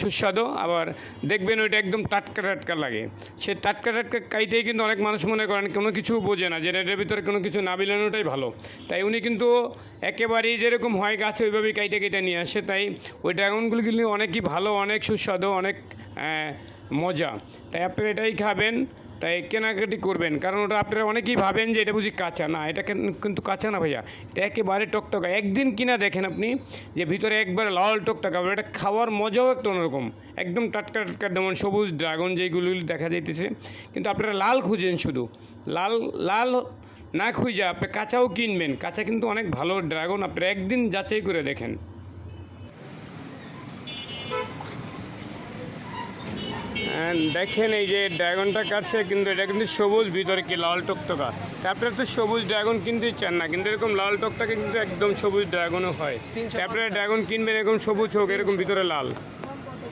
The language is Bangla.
সুস্বাদু, আবার দেখবেন ওইটা একদম টাটকা টাটকা লাগে। সে টাটকা টাটকা কাইতেই কিন্তু অনেক মানুষ মনে করেন কোনো কিছু বোঝে না, যে এটার ভিতরে কোনো কিছু না বিলানোটাই ভালো। তাই উনি কিন্তু একেবারেই যেরকম হয় গাছে ওইভাবেই কাইটে কেটে নিয়ে আসে। তাই ওই ড্রাগনগুলো কিন্তু অনেকই ভালো, অনেক সুস্বাদু, অনেক মজা। তাই আপনারা এটাই খাবেন, তাই কেনাকাটি করবেন। কারণ ওটা আপনারা অনেকেই ভাবেন যে এটা বুঝি কাঁচা, না এটা কিন্তু কাঁচা না ভাইয়া, এটা একেবারে টকটকা। একদিন কিনা দেখেন আপনি যে ভিতরে একবারে লাল টকটকা, এটা খাওয়ার মজাও একটা অন্যরকম, একদম টাটকা টাটকা। যেমন সবুজ ড্রাগন যেগুলো দেখা যাইতেছে, কিন্তু আপনারা লাল খুঁজেন, শুধু লাল লাল না খুঁজে আপনি কাঁচাও কিনবেন। কাঁচা কিন্তু অনেক ভালো ড্রাগন, আপনারা একদিন যাচাই করে দেখেন। দেখেন এই যে ড্রাগনটা কাটছে, কিন্তু এটা কিন্তু সবুজ, ভিতরে কি লাল টকটকা। আপনারা তো সবুজ ড্রাগন কিনতে চান না, কিন্তু এরকম লাল টকটকা কিন্তু একদম সবুজ ড্রাগনও হয়। আপনারা ড্রাগন কিনবেন এরকম সবুজ হোক, এরকম ভিতরে লাল।